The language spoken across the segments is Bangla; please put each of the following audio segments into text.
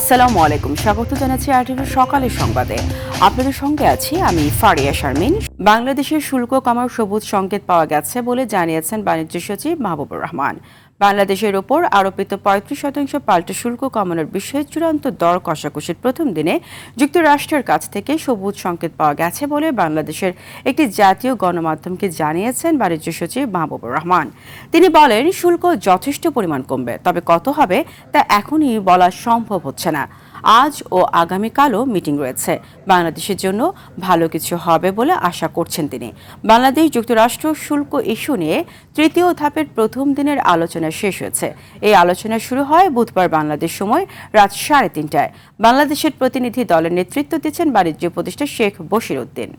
আসসালামু আলাইকুম, স্বাগত জানাচ্ছি আরটিভির সকালের সংবাদে। আপনাদের সঙ্গে আছি আমি ফারিয়া শারমিন। বাংলাদেশের শুল্ক কমার সবুজ সংকেত পাওয়া গেছে বলে জানিয়েছেন বাণিজ্য সচিব মাহবুবুর রহমান। বাংলাদেশের ওপর আরোপিত 35% পাল্টা শুল্ক কমানোর বিষয়ে চূড়ান্ত দর কষাকষির প্রথম দিনে যুক্তরাষ্ট্রের কাছ থেকে সবুজ সংকেত পাওয়া গেছে বলে বাংলাদেশের একটি জাতীয় গণমাধ্যমকে জানিয়েছেন বাণিজ্য সচিব মাহবুবুর রহমান। তিনি বলেন, শুল্ক যথেষ্ট পরিমাণ কমবে, তবে কত হবে তা এখনই বলা সম্ভব হচ্ছে না। আজ ও আগামীকালও মিটিং রয়েছে। বাংলাদেশের জন্য ভালো কিছু হবে বলে আশা করছেন তিনি। বাংলাদেশ যুক্তরাষ্ট্র শুল্ক ইস্যু নিয়ে তৃতীয় ধাপের প্রথম দিনের আলোচনা শেষ হয়েছে। এই আলোচনা শুরু হয় বুধবার বাংলাদেশ সময় রাত 3:30টায়। বাংলাদেশের প্রতিনিধি দলের নেতৃত্ব দিচ্ছেন বাণিজ্য উপদেষ্টা শেখ বশির উদ্দিন।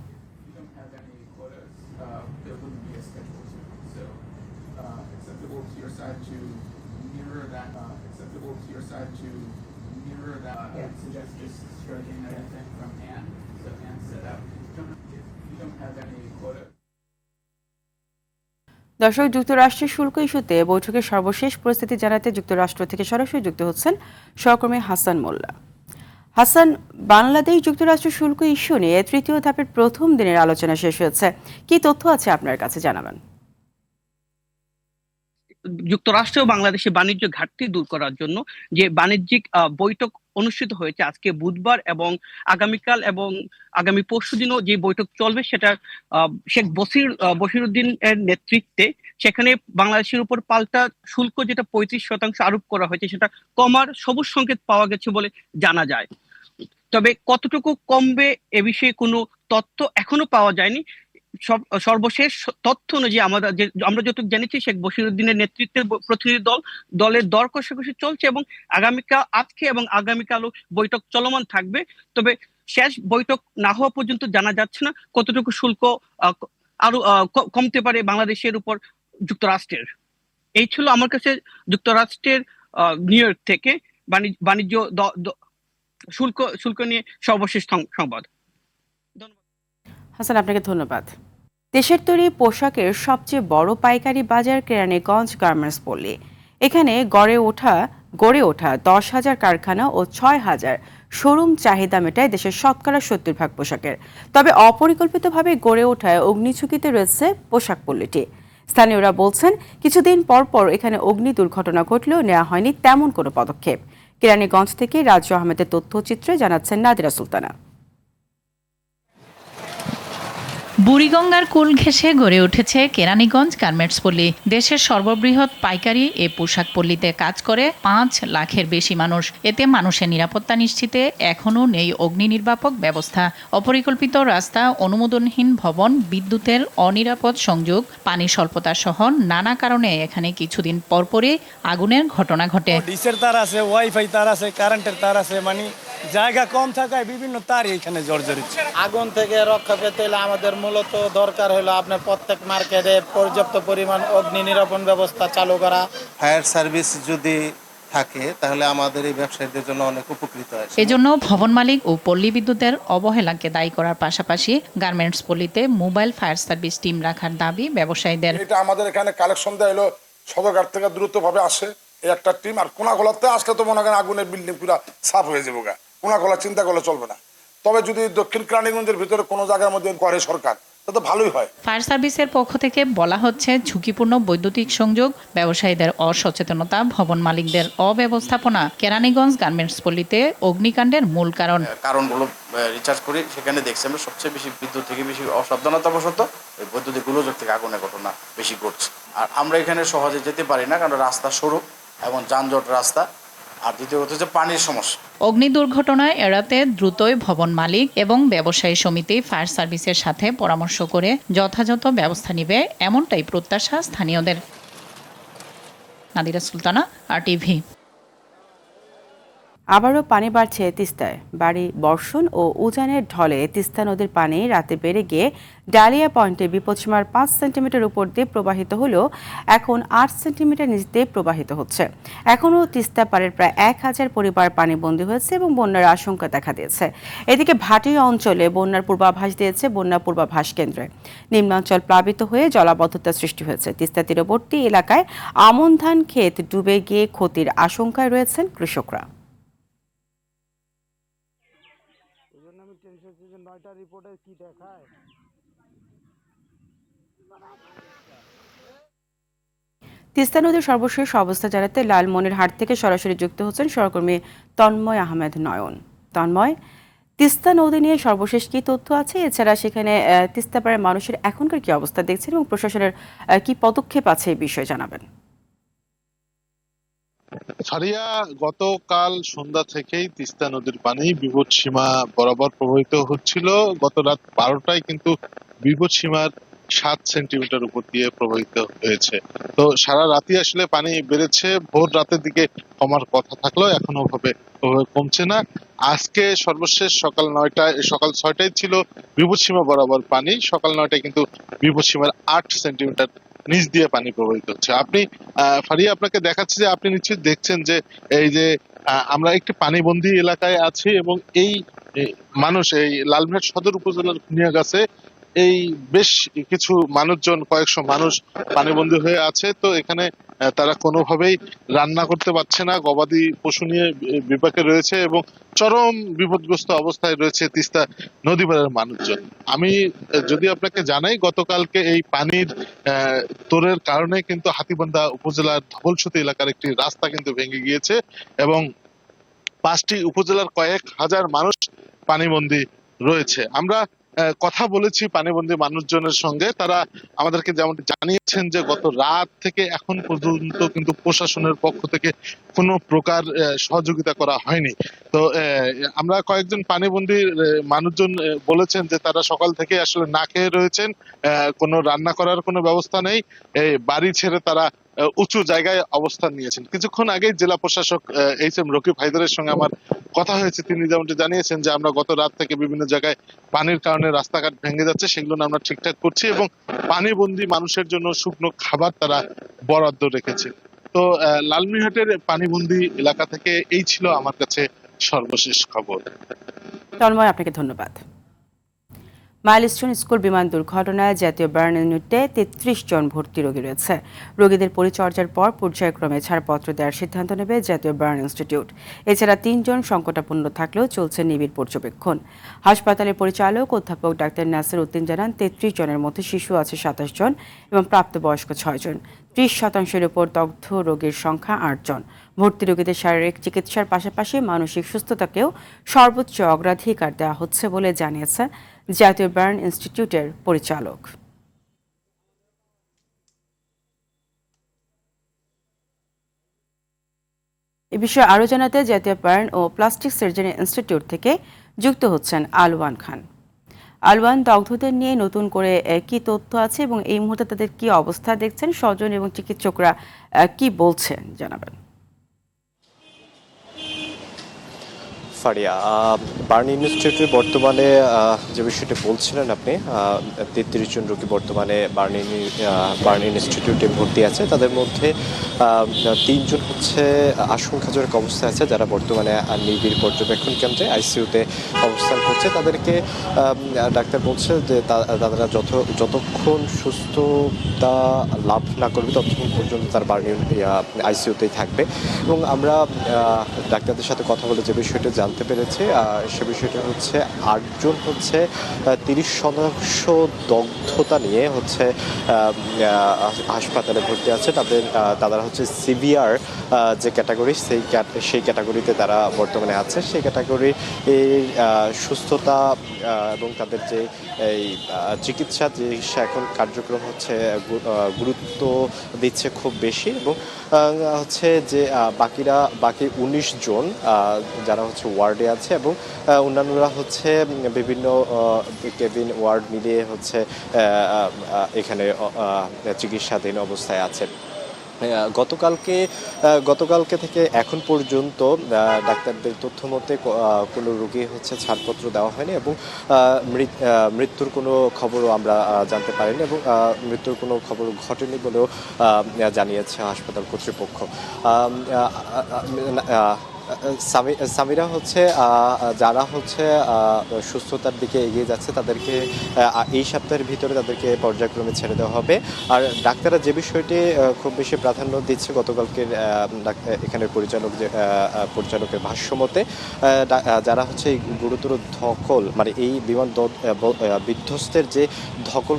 দর্শক, যুক্তরাষ্ট্রের শুল্ক ইস্যুতে বৈঠকের সর্বশেষ পরিস্থিতি জানাতে যুক্তরাষ্ট্র থেকে সরাসরি যুক্ত হচ্ছেন সহকর্মী হাসান মোল্লা। হাসান, বাংলাদেশ যুক্তরাষ্ট্র শুল্ক ইস্যু নিয়ে তৃতীয় ধাপের প্রথম দিনের আলোচনা শেষ হয়েছে, কি তথ্য আছে আপনার কাছে জানাবেন? যুক্তরাষ্ট্র ও বাংলাদেশের বাণিজ্য ঘাটতি দূর করার জন্য যে বাণিজ্যিক বৈঠক অনুষ্ঠিত হয়েছে আজকে বুধবার এবং আগামীকাল এবং আগামী পরশুদিনও যে বৈঠক চলবে সেটা শেখ বশিরউদ্দিন এর নেতৃত্বে, সেখানে বাংলাদেশের উপর পাল্টা শুল্ক যেটা 35% আরোপ করা হয়েছে সেটা কমার সবুজ সংকেত পাওয়া গেছে বলে জানা যায়। তবে কতটুকু কমবে এ বিষয়ে কোনো তথ্য এখনো পাওয়া যায়নি। সর্বশেষ তথ্য অনুযায়ী আমরা যতটুকু জানিছি, শেখ বশিরউদ্দিনের নেতৃত্বের প্রতিনিধি দলের দর কষাকষি চলছে এবং আজকে এবং আগামীকালও বৈঠক চলমান থাকবে। তবে শেষ বৈঠক না হওয়া পর্যন্ত জানা যাচ্ছে না কতটুকু শুল্ক আরো কমতে পারে বাংলাদেশের উপর যুক্তরাষ্ট্রের। এই ছিল আমার কাছে যুক্তরাষ্ট্রের নিউ ইয়র্ক থেকে বাণিজ্য শুল্ক নিয়ে সর্বশেষ সংবাদ। হাসান, আপনাকে ধন্যবাদ। দেশের তৈরি পোশাকের সবচেয়ে বড় পাইকারি বাজার কেরানীগঞ্জ গার্মেন্টস পল্লী। এখানে গড়ে ওঠা 10,000 কারখানা ও 6,000 শোরুম চাহিদা মেটায় দেশের শতকরা 70% পোশাকের। তবে অপরিকল্পিতভাবে গড়ে ওঠায় অগ্নিঝুঁকিতে রয়েছে পোশাক পল্লীটি। স্থানীয়রা বলছেন, কিছুদিন পর পর এখানে অগ্নি দুর্ঘটনা ঘটলেও নেওয়া হয়নি তেমন কোনো পদক্ষেপ। কেরানীগঞ্জ থেকে রাজু আহমেদের তথ্যচিত্রে জানাচ্ছেন নাদিরা সুলতানা। বুড়িগঙ্গার কুল ঘেঁষে গড়ে উঠেছে কেরানীগঞ্জ গার্মেন্টস পল্লী। দেশের সর্ববৃহৎ পাইকারি এ পোশাক পল্লীতে কাজ করে 5 লাখের বেশি মানুষ। এতে মানুষের নিরাপত্তা নিশ্চিতে এখনও নেই অগ্নি নির্বাপক ব্যবস্থা। অপরিকল্পিত রাস্তা, অনুমোদনহীন ভবন, বিদ্যুতের অনিরাপদ সংযোগ, পানি স্বল্পতা সহ নানা কারণে এখানে কিছুদিন পরপরই আগুনের ঘটনা ঘটে। ডিসের তার আছে, ওয়াইফাই তার আছে, কারেন্টের তার আছে, মানে জায়গা কম থাকায় বিভিন্ন তার এখানে জর্জরিত। আগুন থেকে রক্ষা পেতে হলে আমাদের মূলত দরকার হলো আপনার প্রত্যেক মার্কেটে পর্যাপ্ত পরিমাণ অগ্নি নিরাপণ ব্যবস্থা চালু করা। ফায়ার সার্ভিস যদি থাকে তাহলে আমাদের এই ব্যবসায়ীদের জন্য অনেক উপকৃত হয়। এজন্য ভবন মালিক ও পল্লী বিদ্যুতের অবহেলাকে দায়ী করার পাশাপাশি গার্মেন্টস পল্লীতে মোবাইল ফায়ার সার্ভিস টিম রাখার দাবি ব্যবসায়ীদের। এটা আমাদের এখানে কালেকশন দেয় হলো সদরঘাট থেকে দ্রুতভাবে আসে এই একটা টিম, আর কোনাগোলাতে আসলে তো মনে করেন আগুনের বিল্ডিং পুরো সাফ হয়ে যাবো গা। কোনাগোলা চিন্তা করলে চলবে না। তবে যদি দক্ষিণ কেরানীগঞ্জের ভিতরে কোনো জায়গার মধ্যে করে সরকার, তো ভালোই হয়। ফায়ার সার্ভিসের পক্ষ থেকে বলা হচ্ছে, ঝুঁকিপূর্ণ বৈদ্যুতিক সংযোগ, ব্যবসায়ীদের অসচেতনতা, ভবন মালিকদের অব্যবস্থাপনা কেরানীগঞ্জ গার্মেন্টস পল্লীতে অগ্নিকাণ্ডের মূল কারণগুলো রিসার্চ করি, সেখানে দেখছি আমরা সবচেয়ে বেশি বিদ্যুৎ থেকে বেশি অসাবধানতাবশত এই বৈদ্যুতিক গোলযোগ থেকে আগুনের ঘটনা বেশি ঘটছে। আর আমরা এখানে সহজে যেতে পারি না, কারণ রাস্তা সরু এবং যানজট রাস্তা। আর দ্বিতীয় কথা হচ্ছে পানির সমস্যা। অগ্নি দুর্ঘটনায় এড়াতে দ্রুতই ভবন মালিক এবং ব্যবসায়ী সমিতি ফায়ার সার্ভিসের সাথে পরামর্শ করে যথাযথ ব্যবস্থা নেবে, এমনটাই প্রত্যাশা স্থানীয়দের। নাদিরা সুলতানা, আরটিভি। আবারও পানি বাড়ছে তিস্তায়। বাড়ি বর্ষণ ও উজানের ঢলে তিস্তা নদীর পানি রাতে বেড়ে গিয়ে ডালিয়া পয়েন্টে বিপদসীমার 5 সেন্টিমিটার উপর দিয়ে প্রবাহিত হলেও এখন 8 সেন্টিমিটার নিচ দিয়ে প্রবাহিত হচ্ছে। এখনও তিস্তা পাড়ের প্রায় 1,000 পরিবার পানিবন্দী হয়েছে এবং বন্যার আশঙ্কা দেখা দিয়েছে। এদিকে ভাটিয়া অঞ্চলে বন্যার পূর্বাভাস দিয়েছে বন্যা পূর্বাভাস কেন্দ্রে। নিম্নাঞ্চল প্লাবিত হয়ে জলাবদ্ধতা সৃষ্টি হয়েছে। তিস্তা তীরবর্তী এলাকায় আমন ধান ক্ষেত ডুবে গিয়ে ক্ষতির আশঙ্কায় রয়েছেন কৃষকরা। এই জন্য আমি টেনশন হচ্ছে যে 9টা রিপোর্টে কি দেখায়। তিস্তা নদীর সর্বশেষ অবস্থা জানাতে লালমনিরহাট থেকে সরাসরি যুক্ত হচ্ছেন সহকর্মী তন্ময় আহমেদ নয়ন। তন্ময়, তিস্তা নদী নিয়ে সর্বশেষ কি তথ্য আছে? এছাড়া সেখানে তিস্তা পাড়ের মানুষের এখনকার কি অবস্থা দেখছেন এবং প্রশাসনের কি পদক্ষেপ আছে এই বিষয়ে জানাবেন। ফারিয়া, গতকাল সন্ধ্যা থেকেই তিস্তা নদীর পানি বিপদসীমা বরাবর প্রবাহিত হচ্ছিল। গত রাত 12টায় কিন্তু বিপদসীমার 7 সেন্টিমিটার উপর দিয়ে প্রবাহিত হয়েছে। তো সারা রাতি আসলে পানি বেড়েছে, ভোর রাতের দিকে কমার কথা থাকলেও এখনো ওভাবে কমছে না। আজকে সর্বশেষ সকাল 6টায় ছিল বিপদসীমা বরাবর পানি, সকাল 9টায় কিন্তু বিপদসীমার 8 সেন্টিমিটার নিচ দিয়ে পানি প্রবাহিত হচ্ছে। আপনি ফারিয়া, আপনাকে দেখাচ্ছি যে আপনি নিশ্চয়ই দেখছেন যে এই যে আমরা একটি পানিবন্দী এলাকায় আছি এবং এই মানুষ এই লালমনিরহাট সদর উপজেলার খুনিয়াগাছে এই বেশ কিছু মানুষজন, কয়েকশো মানুষ পানিবন্দী হয়ে আছে। তো এখানে তারা কোনোভাবেই রান্না করতে পারছে না, গবাদি পশু নিয়ে বিপাকে রয়েছে এবং চরম বিপদগ্রস্ত অবস্থায় রয়েছে তিস্তা নদী পাড়ের মানুষজন। আমি যদি আপনাকে জানাই, গতকালকে এই পানির তোরের কারণে কিন্তু হাতীবান্ধা উপজেলার ধবলসতী এলাকার একটি রাস্তা কিন্তু ভেঙে গিয়েছে এবং 5টি উপজেলার কয়েক হাজার মানুষ পানিবন্দী রয়েছে। আমরা কথা বলেছি পানিবন্দী মানুষজনের সঙ্গে, তারা আমাদেরকে যেমন জানিয়েছেন যে গত রাত থেকে এখন পর্যন্ত কিন্তু প্রশাসনের পক্ষ থেকে কোনো প্রকার সহযোগিতা করা হয়নি। তো আমরা কয়েকজন পানিবন্দী মানুষজন বলেছেন যে তারা সকাল থেকে আসলে না খেয়ে রয়েছেন, কোনো রান্না করার কোনো ব্যবস্থা নেই, বাড়ি ছেড়ে তারা উঁচু জায়গায় অবস্থান নিয়েছেন। কিছুক্ষণ আগেই জেলা প্রশাসক HM রকিব হায়দারের সঙ্গে আমার কথা হয়েছে, তিনি যেমনটি জানিয়েছেন যে আমরা গত রাত থেকে বিভিন্ন জায়গায় পানির কারণে রাস্তাঘাট ভেঙে যাচ্ছে, সেগুলো আমরা ঠিকঠাক করছি এবং পানিবন্দী মানুষের জন্য শুকনো খাবার তারা বরাদ্দ রেখেছে। তো লালমনিরহাটের পানিবন্দী এলাকা থেকে এই ছিল আমার কাছে সর্বশেষ খবর। তন্ময়, আপনাকে ধন্যবাদ। মাইলস্টোন স্কুল বিমান দুর্ঘটনায় জাতীয় বার্ন ইউনিটে 33 জন ভর্তি রোগী রয়েছে। রোগীদের পরিচর্যার পর পর্যায়ক্রমে ছাড়পত্র দেওয়ার সিদ্ধান্ত নেবে জাতীয় বার্ন ইনস্টিটিউট। এছাড়া 3 জন সংকটাপন্ন থাকলেও চলছে নিবিড় পর্যবেক্ষণ। হাসপাতালের পরিচালক অধ্যাপক ডাক্তার নাসির উদ্দিন জানান, 33 জনের মধ্যে শিশু আছে 27 জন এবং প্রাপ্তবয়স্ক 6 জন। 30% উপর দগ্ধ রোগীর সংখ্যা 8 জন। ভর্তি রোগীদের শারীরিক চিকিৎসার পাশাপাশি মানসিক সুস্থতাকেও সর্বোচ্চ অগ্রাধিকার দেওয়া হচ্ছে বলে জানিয়েছে জাতীয় বার্ন ইনস্টিটিউটের পরিচালক। এ বিষয়ে আরও জানাতে জাতীয় বার্ন ও প্লাস্টিক সার্জারি ইনস্টিটিউট থেকে যুক্ত হচ্ছেন আলওয়ান খান। আলওয়ান, দগ্ধদের নিয়ে নতুন করে কি তথ্য আছে এবং এই মুহূর্তে তাদের কি অবস্থা দেখছেন, স্বজন এবং চিকিৎসকরা কি বলছেন জানাবেন। ফারিয়া, বার্ন ইনস্টিটিউটে বর্তমানে যে বিষয়টি বলছিলেন আপনি, 33 জন রোগী বর্তমানে বার্ন ইনস্টিটিউটে ভর্তি আছে। তাদের মধ্যে 3 জন হচ্ছে আশঙ্কাজনক অবস্থায় আছে, যারা বর্তমানে নিবিড় পর্যবেক্ষণ কেন্দ্রে আইসিইউতে অবস্থান করছে। তাদেরকে ডাক্তার বলছে যে তারা যতক্ষণ সুস্থতা লাভ না করবে ততক্ষণ পর্যন্ত তার বার্ন আইসিইউতেই থাকবে। এবং আমরা ডাক্তারদের সাথে কথা বলে যে বিষয়টা জানতে পেরেছি, সে বিষয়টা হচ্ছে 8 জন হচ্ছে 30% দগ্ধতা নিয়ে হচ্ছে হাসপাতালে ভর্তি আছে। তারা হচ্ছে সিভিয়ার যে ক্যাটাগরি, সেই ক্যাটাগরিতে তারা বর্তমানে আছে। সেই ক্যাটাগরি সুস্থতা এবং তাদের যে এই চিকিৎসা এখন কার্যক্রম হচ্ছে গুরুত্ব দিচ্ছে খুব বেশি। এবং হচ্ছে যে বাকি 19 জন যারা হচ্ছে ওয়ার্ডে আছে এবং অন্যান্যরা হচ্ছে বিভিন্ন কেবিন ওয়ার্ড মিলিয়ে হচ্ছে এখানে চিকিৎসাধীন অবস্থায় আছে। গতকালকে থেকে এখন পর্যন্ত ডাক্তারদের তথ্য মতে কোনো রোগী হচ্ছে ছাড়পত্র দেওয়া হয়নি এবং মৃত্যুর কোনো খবরও আমরা জানতে পারিনি এবং মৃত্যুর কোনো খবর ঘটেনি বলেও জানিয়েছে হাসপাতাল কর্তৃপক্ষ। সামিরা হচ্ছে যারা হচ্ছে সুস্থতার দিকে এগিয়ে যাচ্ছে তাদেরকে এই সপ্তাহের ভিতরে তাদেরকে পর্যায়ক্রমে ছেড়ে দেওয়া হবে। আর ডাক্তাররা যে বিষয়টি খুব বেশি প্রাধান্য দিচ্ছে গতকালকের এখানের পরিচালকের ভাষ্য মতে, যারা হচ্ছে এই গুরুতর ধকল মানে এই বিমান বিধ্বস্তের যে ধকল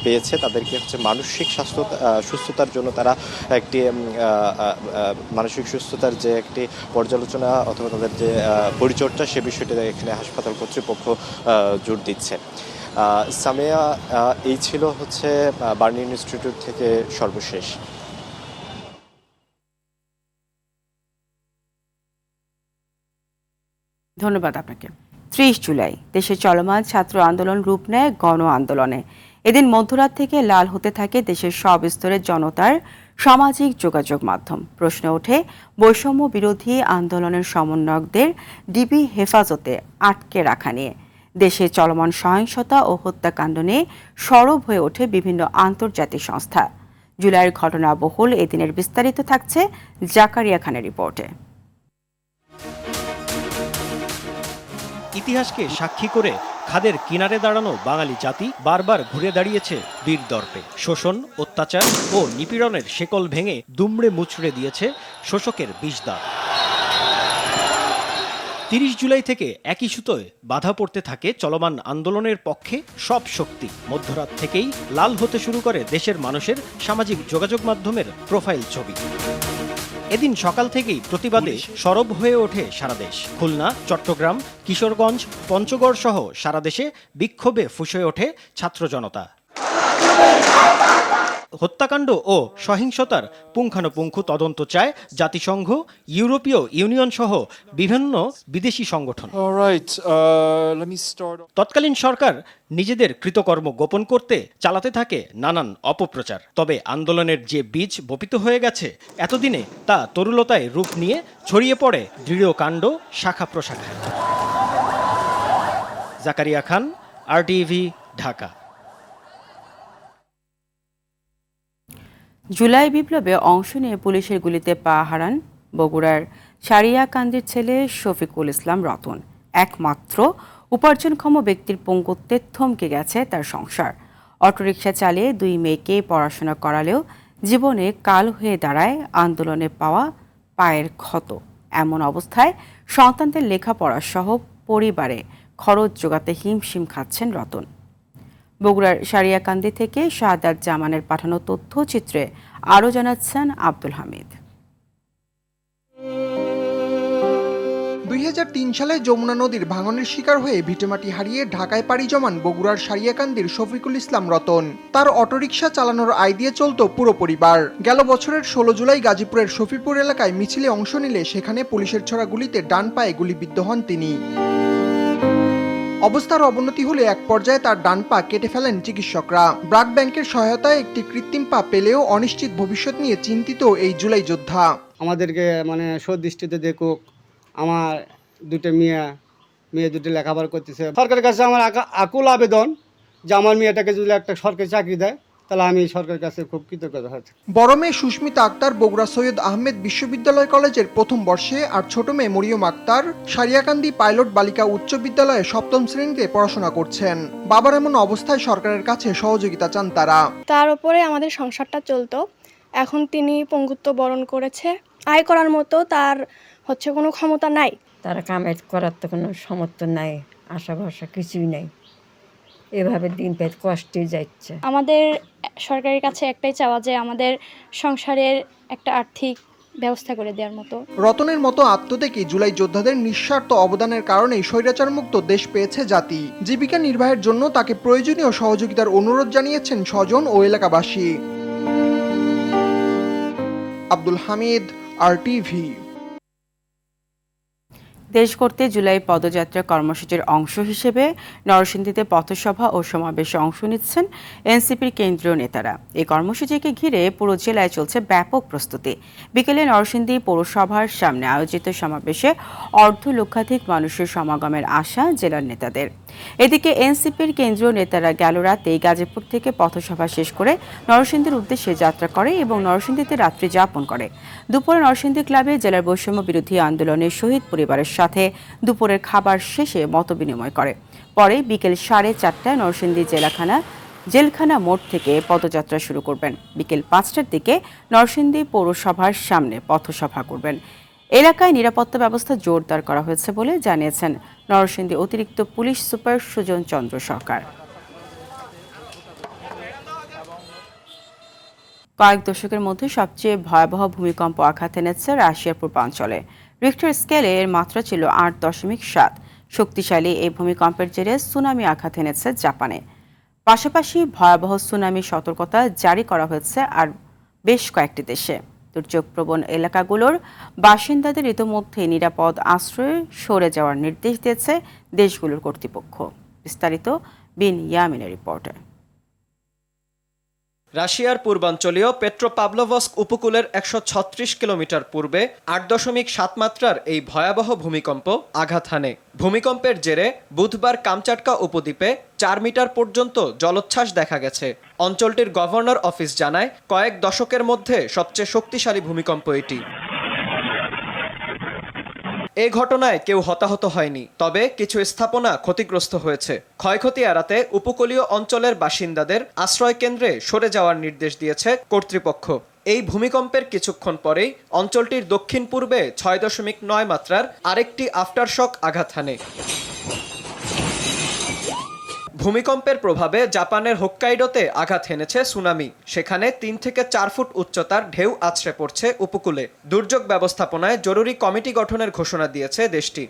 পেয়েছে তাদেরকে হচ্ছে মানসিক সুস্থতার জন্য তারা একটি মানসিক সুস্থতার যে একটি পর্যালোচনা অথবা তাদের যে পরিচর্যা সে বিষয়টি এখানে হাসপাতাল কর্তৃপক্ষ জোর দিচ্ছে। সামিয়া, এই ছিল হচ্ছে বার্ন ইনস্টিটিউট থেকে সর্বশেষ। ধন্যবাদ আপনাকে। 30 জুলাই দেশে চলমান ছাত্র আন্দোলন রূপ নেয় গণ আন্দোলনে। এদিন মধ্যরাত থেকে লাল হতে থাকে দেশের সব স্তরের জনতার সামাজিক যোগাযোগ মাধ্যম। প্রশ্ন ওঠে বৈষম্য বিরোধী আন্দোলনের সমন্বয়কদের ডিবি হেফাজতে আটকে রাখা নিয়ে। দেশে চলমান সহিংসতা ও হত্যাকাণ্ড নিয়ে সরব হয়ে ওঠে বিভিন্ন আন্তর্জাতিক সংস্থা। জুলাইয়ের ঘটনাবহুল এদিনের বিস্তারিত থাকছে জাকারিয়া খানের রিপোর্টে। ইতিহাসকে সাক্ষী করে খাদের কিনারে দাঁড়ানো বাঙালি জাতি বারবার ঘুরে দাঁড়িয়েছে বীর দর্পে। শোষণ, অত্যাচার ও নিপীড়নের শেকল ভেঙে দুমড়ে মুচড়ে দিয়েছে শোষকের বিষদাঁত। 30 জুলাই থেকে একই সুতোয় বাধা পড়তে থাকে চলমান আন্দোলনের পক্ষে সব শক্তি। মধ্যরাত থেকেই লাল হতে শুরু করে দেশের মানুষের সামাজিক যোগাযোগ মাধ্যমের প্রোফাইল ছবি। এদিন সকাল থেকেই প্রতিবাদে সরব হয়ে ওঠে সারা দেশ। খুলনা, চট্টগ্রাম, কিশোরগঞ্জ, পঞ্চগড় সহ সারা দেশে বিক্ষোভে ফুঁসে ওঠে ছাত্র জনতা। হত্যাকাণ্ড ও সহিংসতার পুঙ্খানুপুঙ্খ তদন্ত চায় জাতিসংঘ, ইউরোপীয় ইউনিয়ন সহ বিভিন্ন বিদেশি সংগঠন। তৎকালীন সরকার নিজেদের কৃতকর্ম গোপন করতে চালাতে থাকে নানান অপপ্রচার। তবে আন্দোলনের যে বীজ বপিত হয়ে গেছে এতদিনে তা তরুলতায় রূপ নিয়ে ছড়িয়ে পড়ে দৃঢ় কাণ্ড শাখা প্রশাখায়। জাকারিয়া খান, RTV, ঢাকা। জুলাই বিপ্লবে অংশ নিয়ে পুলিশের গুলিতে পা হারান বগুড়ার সারিয়াকান্দির ছেলে শফিকুল ইসলাম রতন। একমাত্র উপার্জনক্ষম ব্যক্তির পঙ্গুত্বে থমকে গেছে তার সংসার। অটোরিকশা চালিয়ে 2 মেয়েকে পড়াশোনা করালেও জীবনে কাল হয়ে দাঁড়ায় আন্দোলনে পাওয়া পায়ের ক্ষত। এমন অবস্থায় সন্তানদের লেখাপড়া সহ পরিবারে খরচ জোগাতে হিমশিম খাচ্ছেন রতন। বগুড়ার সারিয়াকান্দি থেকে শাহাদাত জামানের পাঠানো তথ্যচিত্রে আরও জানাচ্ছেন আব্দুল হামিদ। 2003 সালে যমুনা নদীর ভাঙনের শিকার হয়ে ভিটেমাটি হারিয়ে ঢাকায় পাড়ি জমান বগুড়ার সারিয়াকান্দির শফিকুল ইসলাম রতন। তার অটোরিকশা চালানোর আয় দিয়ে চলত পুরো পরিবার। গেল বছরের 16 জুলাই গাজীপুরের শফিপুর এলাকায় মিছিলে অংশ নিলে সেখানে পুলিশের ছোড়া গুলিতে ডান পায়ে গুলিবিদ্ধ হন তিনি। অবস্থার অবনতি হলে এক পর্যায়ে তার ডান পা কেটে ফেলেন চিকিৎসকরা। ব্রাক ব্যাংকের সহায়তায় একটি কৃত্রিম পা পেলেও অনিশ্চিত ভবিষ্যৎ নিয়ে চিন্তিত এই জুলাই যোদ্ধা। আমাদেরকে সদৃষ্টিতে দেখুক, আমার দুটো মেয়ে দুটো লেখাপড়া করতেছে। সরকারের কাছে আমার আকুল আবেদন যে আমার মেয়েটাকে যদি একটা সরকারি চাকরি দেয় তাহলে আমি সরকারের কাছে খুব কৃতজ্ঞতা হচ্ছি। বড় মেয়ে সুস্মিতা আক্তার বগুড়া সৈয়দ আহমেদ বিশ্ববিদ্যালয় কলেজের প্রথম বর্ষে, আর ছোট মেয়ে মরিয়ম আক্তার সারিয়াকান্দি পাইলট বালিকা উচ্চ বিদ্যালয়ে 7ম শ্রেণীতে পড়াশোনা করছেন। বাবার এমন অবস্থায় সরকারের কাছে সহযোগিতা চান তারা। তার উপরে আমাদের সংসারটা চলতো। এখন তিনি পঙ্গুত্ব বরণ করেছে, আয় করার মতো তার কোনো ক্ষমতা নাই। তারা কামাই করার তো কোনো সমর্থন নাই, আশা ভরসা কিছুই নাই। এভাবে দিন পেট কষ্টে যাচ্ছে। আমাদের সরকারের কাছে একটাই চাওয়া যে আমাদের সংসারের একটা আর্থিক ব্যবস্থা করে দেওয়ার মতো। রতনের মতো আত্মত্যাগী জুলাই যোদ্ধাদের নিঃস্বার্থ অবদানের কারণেই স্বৈরাচার মুক্ত দেশ পেয়েছে জাতি। জীবিকা নির্বাহের জন্য তাকে প্রয়োজনীয় সহযোগিতার অনুরোধ জানিয়েছেন স্বজন ও এলাকাবাসী। আব্দুল হামিদ, RTV। দেশ করতে জুলাই পদযাত্রা কর্মসূচির অংশ হিসেবে নরসিংদীতে পথসভা ও সমাবেশে অংশ নিচ্ছেন এনসিপির কেন্দ্রীয় নেতারা। এই কর্মসূচিকে ঘিরে পুরো জেলায় চলছে ব্যাপক প্রস্তুতি। বিকেলে নরসিংদী পৌরসভার সামনে আয়োজিত সমাবেশে অর্ধলক্ষাধিক মানুষের সমাগমের আশা জেলার নেতাদের। এদিকে এনসিপির কেন্দ্রীয় নেতারা গেল রাতেই গাজীপুর থেকে পথসভা শেষ করে নরসিংদীর উদ্দেশ্যে যাত্রা করে এবং নরসিংদীতে রাত্রি যাপন করে। দুপুরে নরসিংদী ক্লাবে জেলার বৈষম্য বিরোধী আন্দোলনের শহীদ পরিবারের সাথে দুপুরের খাবার শেষে মতবিনিময় করে। পরে বিকেল 4:30টায় নরসিংদী জেলখানা মোড় থেকে পদযাত্রা শুরু করবেন। বিকেল 5টার দিকে নরসিংদী পৌরসভার সামনে পথসভা করবেন। এলাকায় নিরাপত্তা ব্যবস্থা জোরদার করা হয়েছে বলে জানিয়েছেন নরসিংদী অতিরিক্ত পুলিশ সুপার সুজন চন্দ্র সরকার। কয়েক দশকের মধ্যে সবচেয়ে ভয়াবহ ভূমিকম্প আঘাত এনেছে রাশিয়ার পূর্বাঞ্চলে। রিক্টার স্কেলে এর মাত্রা ছিল 8.7। শক্তিশালী এই ভূমিকম্পের জেরে সুনামি আঘাত এনেছে জাপানে। পাশাপাশি ভয়াবহ সুনামি সতর্কতা জারি করা হয়েছে আর বেশ কয়েকটি দেশে। দুর্যোগপ্রবণ এলাকাগুলোর বাসিন্দাদের ইতোমধ্যে নিরাপদ আশ্রয়ে সরে যাওয়ার নির্দেশ দিয়েছে দেশগুলোর কর্তৃপক্ষ। বিস্তারিত বিন ইয়ামিনের রিপোর্টে। রাশিয়ার পূর্বাঞ্চলীয় পেট্রোপাভলোভস্ক উপকূলের 136 কিলোমিটার পূর্বে 8.7 মাত্রার এই ভয়াবহ ভূমিকম্প আঘাত হানে। ভূমিকম্পের জেরে বুধবার কামচাটকা উপদ্বীপে 4 মিটার পর্যন্ত জলোচ্ছ্বাস দেখা গেছে। অঞ্চলটির গভর্নর অফিস জানায়, কয়েক দশকের মধ্যে সবচেয়ে শক্তিশালী ভূমিকম্প এটি। এ ঘটনায় কেউ হতাহত হয়নি, তবে কিছু স্থাপনা ক্ষতিগ্রস্ত হয়েছে। ক্ষয়ক্ষতি এড়াতে উপকূলীয় অঞ্চলের বাসিন্দাদের আশ্রয় কেন্দ্রে সরে যাওয়ার নির্দেশ দিয়েছে কর্তৃপক্ষ। এই ভূমিকম্পের কিছুক্ষণ পরেই অঞ্চলটির দক্ষিণ পূর্বে 6.9 মাত্রার আরেকটি আফটারশক আঘাত হানে। ভূমিকম্পের প্রভাবে জাপানের হোক্কাইডোতে আঘাত হেনেছে সুনামি। সেখানে 3 থেকে 4 ফুট উচ্চতার ঢেউ আছড়ে পড়ছে উপকূলে। দুর্যোগ ব্যবস্থাপনায় জরুরি কমিটি গঠনের ঘোষণা দিয়েছে দেশটি।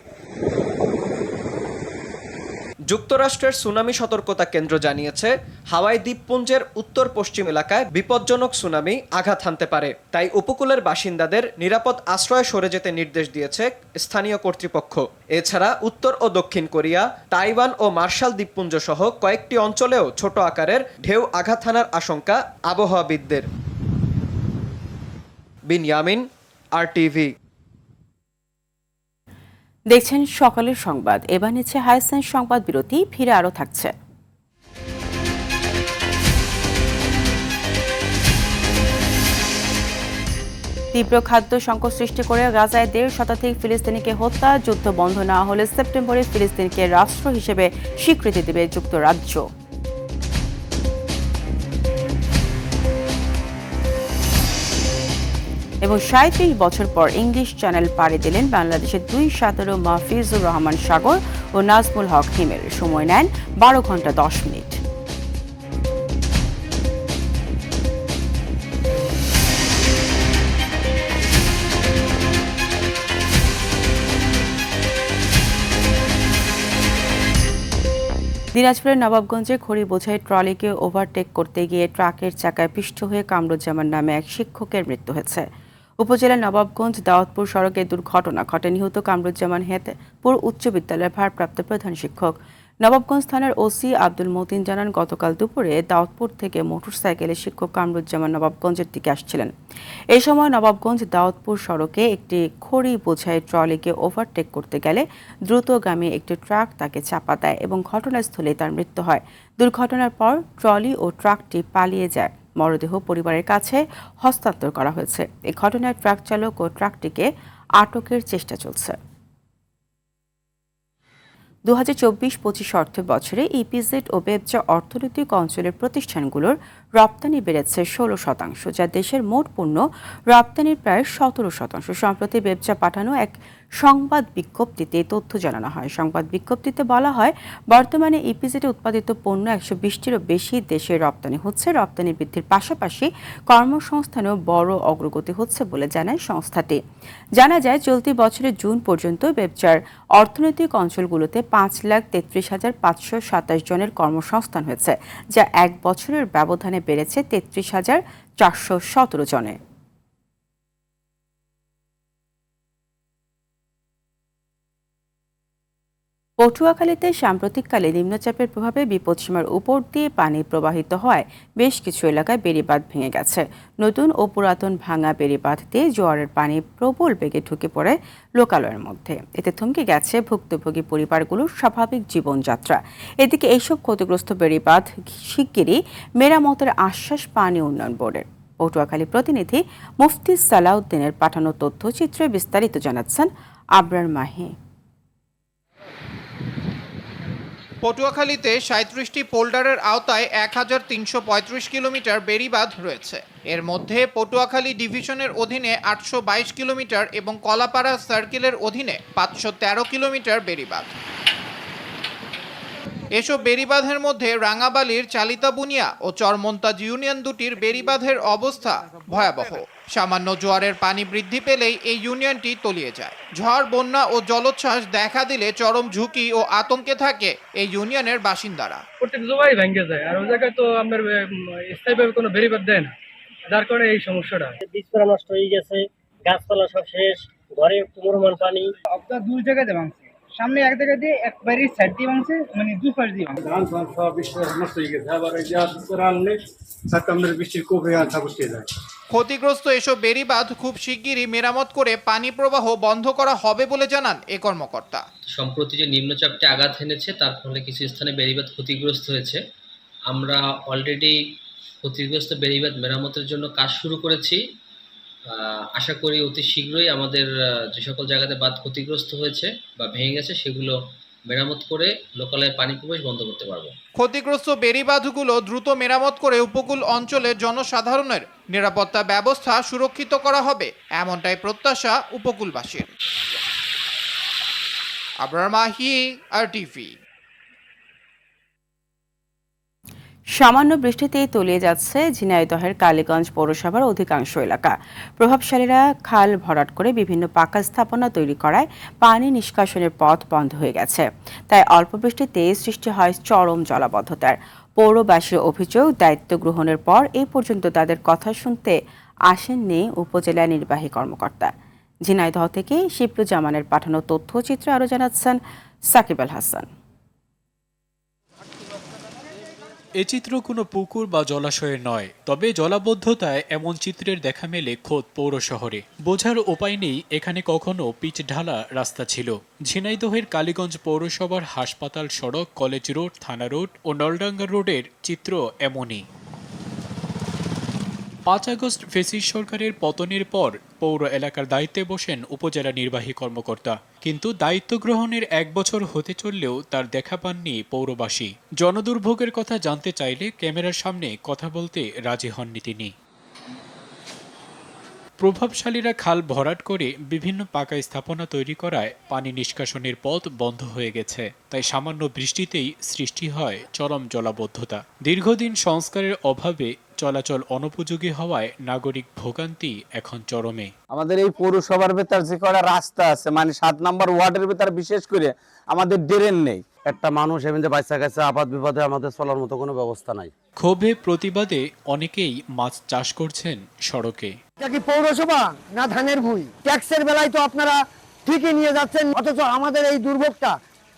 যুক্তরাষ্ট্রের সুনামি সতর্কতা কেন্দ্র জানিয়েছে, হাওয়াই দ্বীপপুঞ্জের উত্তর পশ্চিম এলাকায় বিপজ্জনক সুনামি আঘাত হানতে পারে। তাই উপকূলের বাসিন্দাদের নিরাপদ আশ্রয়ে সরে যেতে নির্দেশ দিয়েছে স্থানীয় কর্তৃপক্ষ। এছাড়া উত্তর ও দক্ষিণ কোরিয়া, তাইওয়ান ও মার্শাল দ্বীপপুঞ্জ সহ কয়েকটি অঞ্চলেও ছোট আকারের ঢেউ আঘাত হানার আশঙ্কা আবহাওয়াবিদদের। বিন ইয়ামিন, RTV। দেখছেন সকালের সংবাদ। এবার নিচ্ছে হাইসেন্স সংবাদ বিরতি, ফিরে আরও থাকছে। তীব্র খাদ্য সংকট সৃষ্টি করে গাজায় 1.5 শতাধিক ফিলিস্তিনিকে হত্যা। যুদ্ধ বন্ধ না হলে সেপ্টেম্বরে ফিলিস্তিনকে রাষ্ট্র হিসেবে স্বীকৃতি দেবে যুক্তরাজ্য। এবং 37 বছর পর ইংলিশ চ্যানেল পাড়ি দিলেন বাংলাদেশের 2 সাঁতারু মাহফিজুর রহমান সাগর ও নাজমুল হক হিমেল। সময় নেন 12 ঘন্টা 10 মিনিট। দিনাজপুরের নবাবগঞ্জে খড়ি বোঝাই ট্রলিকে ওভারটেক করতে গিয়ে ট্রাকের চাকায় পিষ্ট হয়ে কামরুজ্জামান নামে এক শিক্ষকের মৃত্যু হয়েছে। উপজেলার নবাবগঞ্জ দাউদপুর সড়কে দুর্ঘটনা ঘটে। নিহত কামরুজ্জামান হেতপুর উচ্চ বিদ্যালয়ের ভারপ্রাপ্ত প্রধান শিক্ষক। নবাবগঞ্জ থানার ওসি আব্দুল মতিন জানান, গতকাল দুপুরে দাউদপুর থেকে মোটরসাইকেলে শিক্ষক কামরুজ্জামান নবাবগঞ্জের দিকে আসছিলেন। এই সময় নবাবগঞ্জ দাউদপুর সড়কে একটি খড়ি বোঝাই ট্রলিকে ওভারটেক করতে গেলে দ্রুতগামী একটি ট্রাক তাকে চাপা দেয় এবং ঘটনাস্থলে তার মৃত্যু হয়। দুর্ঘটনার পর ট্রলি ও ট্রাকটি পালিয়ে যায়। মরদেহ পরিবারের কাছে হস্তান্তর করা হয়েছে। এই ঘটনায় ট্রাক চালক ও ট্রাকটিকে আটকের চেষ্টা চলছে। 2024-25 অর্থ বছরে ইপিজেড ও ব্যবসা অর্থনৈতিক অঞ্চলের প্রতিষ্ঠানগুলোর রপ্তানি বেড়েছে 16%, যা দেশের মোট পণ্য রপ্তানির প্রায় 17%। সম্প্রতি ব্যবসা পাঠানো এক সংবাদ বিজ্ঞপ্তিতে তথ্য জানানো হয়। সংবাদ বিজ্ঞপ্তিতে বলা হয়, বর্তমানে ইপিজেডে উৎপাদিত পণ্য 120টিরও বেশি দেশে রপ্তানি হচ্ছে। রপ্তানি বৃদ্ধির পাশাপাশি কর্মসংস্থানেও বড় অগ্রগতি হচ্ছে বলে জানায় সংস্থাটি। জানা যায়, চলতি বছরের জুন পর্যন্ত ব্যবসার অর্থনৈতিক অঞ্চলগুলোতে 5,33,527 জনের কর্মসংস্থান হয়েছে, যা এক বছরের ব্যবধানে বেড়েছে 33,417 জনে। পটুয়াখালীতে সাম্প্রতিককালে নিম্নচাপের প্রভাবে বিপদসীমার উপর দিয়ে পানি প্রবাহিত হওয়ায় বেশ কিছু এলাকায় বেড়িবাঁধ ভেঙে গেছে। নতুন ও পুরাতন ভাঙা বেড়িবাঁধ দিয়ে জোয়ারের পানি প্রবল বেগে ঢুকে পড়ে লোকালয়ের মধ্যে। এতে থমকে গেছে ভুক্তভোগী পরিবারগুলোর স্বাভাবিক জীবনযাত্রা। এদিকে এইসব ক্ষতিগ্রস্ত বেড়িবাঁধ শিগগিরই মেরামতের আশ্বাস পানি উন্নয়ন বোর্ডের। পটুয়াখালী প্রতিনিধি মুফতি সালাউদ্দিনের পাঠানো তথ্যচিত্রে বিস্তারিত জানাচ্ছেন আবরার মাহি। পটুয়াখালীতে ৩৭টি পোল্ডারের আওতায় ১,৩৩৫ কিলোমিটার বেড়িবাঁধ রয়েছে। এর মধ্যে পটুয়াখালী ডিভিশনের অধীনে ৮২২ কিলোমিটার এবং কলাপাড়া সার্কেলের অধীনে ৫১৩ কিলোমিটার বেড়িবাঁধ। এসব বেড়িবাঁধের মধ্যে রাঙাবালির চালিতা বুনিয়া ও চরমন্তাজ ইউনিয়ন দুটির বেড়িবাঁধের অবস্থা ভয়াবহ। সামান্য জোয়ারের পানি বৃদ্ধি পেলেই এই ইউনিয়নটি তলিয়ে যায়। ঝড়, বন্যা ও জলোচ্ছ্বাস দেখা দিলে চরম ঝুঁকি ও আতঙ্কে থাকে এই ইউনিয়নের বাসিন্দারা। প্রত্যেক জোয়ারই ভেঙে যায়, আর ওই জায়গায় তো আমার স্থায়ীভাবে কোনো বেড়িবাঁধ দেয় না, যার কারণে এই সমস্যাটা। বীজপালা নষ্ট হয়ে গেছে, গাছপালা সব শেষ, ঘরে মরমান পানি। আপনার দুই জায়গাতে ভাঙছে, সামনে এক জায়গা দিয়ে একবারে সাইড দিয়ে ভাঙছে, মানে দুই পাশ দিয়ে ভাঙছে। ধান ফান সব বৃষ্টি নষ্ট হয়ে গেছে, আবার এই যে আনলে আপনার বৃষ্টির কোপে আনছা বসতে যায়। ক্ষতিগ্রস্ত এসব বেড়িবাঁধ খুব শিগগিরই মেরামত করে পানি প্রবাহ বন্ধ করা হবে বলে জানান এ কর্মকর্তা। সম্প্রতি যে নিম্নচাপটি আঘাত এনেছে তার ফলে কিছু স্থানে বেড়িবাঁধ ক্ষতিগ্রস্ত হয়েছে। আমরা অলরেডি ক্ষতিগ্রস্ত বেড়িবাঁধ মেরামতের জন্য কাজ শুরু করেছি। আশা করি অতি শীঘ্রই আমাদের যে সকল জায়গাতে বাঁধ ক্ষতিগ্রস্ত হয়েছে বা ভেঙে গেছে সেগুলো মেরামত করে লোকালয়ে পানি প্রবেশ বন্ধ করতে পারবো। ক্ষতিগ্রস্ত বেড়িবাঁধগুলো দ্রুত মেরামত করে উপকূল অঞ্চলের জনসাধারণের নিরাপত্তা ব্যবস্থা সুরক্ষিত করা হবে, এমনটাই প্রত্যাশা উপকূলবাসীর। আবরার মাহি, RTV। সামান্য বৃষ্টিতেই তলিয়ে যাচ্ছে ঝিনাইদহের কালীগঞ্জ পৌরসভার অধিকাংশ এলাকা। প্রভাবশালীরা খাল ভরাট করে বিভিন্ন পাকা স্থাপনা তৈরি করায় পানি নিষ্কাশনের পথ বন্ধ হয়ে গেছে। তাই অল্প বৃষ্টিতে সৃষ্টি হয় চরম জলাবদ্ধতার। পৌরবাসীর অভিযোগ, দায়িত্ব গ্রহণের পর এই পর্যন্ত তাদের কথা শুনতে আসেননি উপজেলা নির্বাহী কর্মকর্তা। ঝিনাইদহ থেকে শিবলুজ্জামানের পাঠানো তথ্যচিত্রে আরও জানাচ্ছেন সাকিব আল হাসান। এ চিত্র কোনো পুকুর বা জলাশয়ের নয়, তবে জলাবদ্ধতায় এমন চিত্রের দেখা মেলে খোদ পৌর শহরে। বোঝার উপায় নেই এখানে কখনো পিচ ঢালা রাস্তা ছিল। ঝিনাইদহের কালীগঞ্জ পৌরসভার হাসপাতাল সড়ক, কলেজ রোড, থানা রোড ও নলডাঙ্গা রোডের চিত্র এমনই। ৫ আগস্ট ফেসিস সরকারের পতনের পর পৌর এলাকার দায়িত্বে বসেন উপজেলা নির্বাহী কর্মকর্তা, কিন্তু দায়িত্ব গ্রহণের ১ বছর হতে চললেও তার দেখা পাননি পৌরবাসী। জনদুর্ভোগের কথা জানতে চাইলে ক্যামেরার সামনে কথা বলতে রাজি হননি তিনি। প্রভাবশালীরা খাল ভরাট করে বিভিন্ন পাকা স্থাপনা তৈরি করায় পানি নিষ্কাশনের পথ বন্ধ হয়ে গেছে। তাই সামান্য বৃষ্টিতেই সৃষ্টি হয় চরম জলাবদ্ধতা। দীর্ঘদিন সংস্কারের অভাবে চলাচল অনুপযোগী হওয়ায় নাগরিক ভোগান্তি এখন চরমে। আমাদের এই পৌরসভার ভেতর যে কটা রাস্তা আছে, মানে ৭ নম্বর ওয়ার্ডের ভেতর বিশেষ করে আমাদের ড্রেন নেই। একটা মানুষ এমনি বাচ্চা কাছে আপাত বিপদে আমাদের চলার মতো কোনো ব্যবস্থা নাই। ক্ষোভে প্রতিবাদে অনেকেই মাছ চাষ করছেন সড়কে। এটা কি পৌরসভা না ধানের ভুঁই? ট্যাক্সের বেলায় তো আপনারা ঠিকই নিয়ে যাচ্ছেন, অথচ আমাদের এই দুর্ভোগটা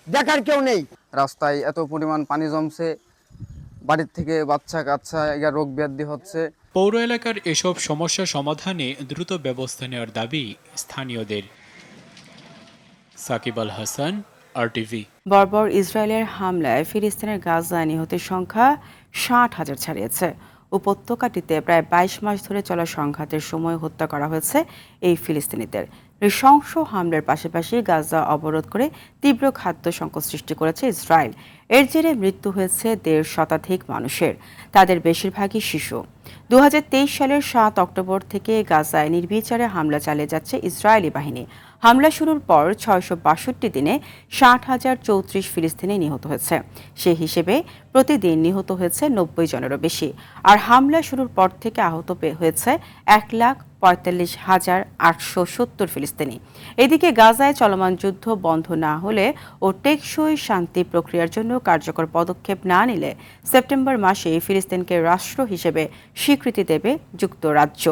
দেখার কেউ নেই। রাস্তায় এত পরিমাণ পানি জমছে, বাড়ির থেকে বাচ্চা কাচ্চা রোগ ব্যাধি হচ্ছে। পৌর এলাকার এসব সমস্যা সমাধানে দ্রুত ব্যবস্থা নেওয়ার দাবি স্থানীয়দের। সাকিব আল হাসান, RTV। বর্বর ইসরায়েলের হামলায় ফিলিস্তিনের গাজায় নিহতের সংখ্যা ৬০,০০০ ছাড়িয়েছে। উপত্যকাটিতে প্রায় ২২ মাস ধরে চলা সংঘাতের সময় হত্যা করা হয়েছে এই ফিলিস্তিনিদের। নৃশংস হামলার পাশাপাশি গাজা অবরোধ করে তীব্র খাদ্য সংকট সৃষ্টি করেছে ইসরায়েল। এর জেরে মৃত্যু হয়েছে ১৫০ শতাধিক মানুষের, তাদের বেশিরভাগই শিশু। ২০২৩ সালের ৭ অক্টোবর থেকে গাজায় নির্বিচারে হামলা চালিয়ে যাচ্ছে ইসরায়েলি বাহিনী। হামলা শুরুর পর ৬৬২ দিনে ৬০,০৩৪ ফিলিস্তিনি নিহত হয়েছে। সে হিসেবে প্রতিদিন নিহত হয়েছে ৯০ জনেরও বেশি। আর হামলা শুরুর পর থেকে আহত হয়েছে ১,৪৫,৮৭০ ফিলিস্তিনি। এদিকে গাজায় চলমান যুদ্ধ বন্ধ না হলে ও টেকসই শান্তি প্রক্রিয়ার জন্য কার্যকর পদক্ষেপ না নিলে সেপ্টেম্বর মাসে ফিলিস্তিনকে রাষ্ট্র হিসেবে স্বীকৃতি দেবে যুক্তরাজ্য।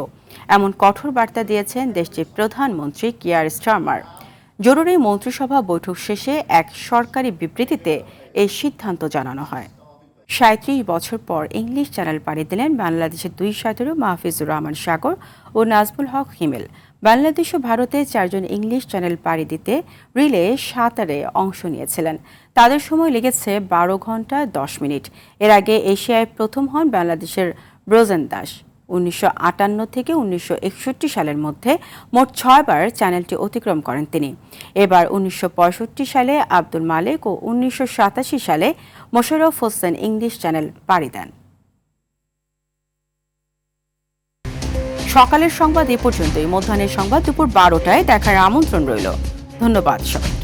এমন কঠোর বার্তা দিয়েছেন দেশটির প্রধানমন্ত্রী কিয়ার স্টারমার। জরুরি মন্ত্রিসভা বৈঠক শেষে এক সরকারি বিবৃতিতে এই সিদ্ধান্ত জানানো হয়। ৩৭ বছর পর ইংলিশ চ্যানেল পাড়ি দিলেন বাংলাদেশের 2 সাঁতারু মাহফিজুর রহমান সাগর ও নাজমুল হক হিমেল। বাংলাদেশ ও ভারতে 4 জন ইংলিশ চ্যানেল পাড়ি দিতে রিলে সাঁতারে অংশ নিয়েছিলেন। তাদের সময় লেগেছে 12 ঘন্টা 10 মিনিট। এর আগে এশিয়ায় প্রথম হন বাংলাদেশের ব্রোজেন দাস। 1958 থেকে 1961 সালের মধ্যে মোট 6 বার চ্যানেলটি অতিক্রম করেন তিনি। এবার 1965 সালে আব্দুল মালেক ও 1987 সালে মোশাররফ হোসেন ইংলিশ চ্যানেল পাড়ি দেন। সকালের সংবাদ এ পর্যন্তই। মধ্যাহ্নের সংবাদ দুপুর 12টায় দেখার আমন্ত্রণ রইল। ধন্যবাদ সবাইকে।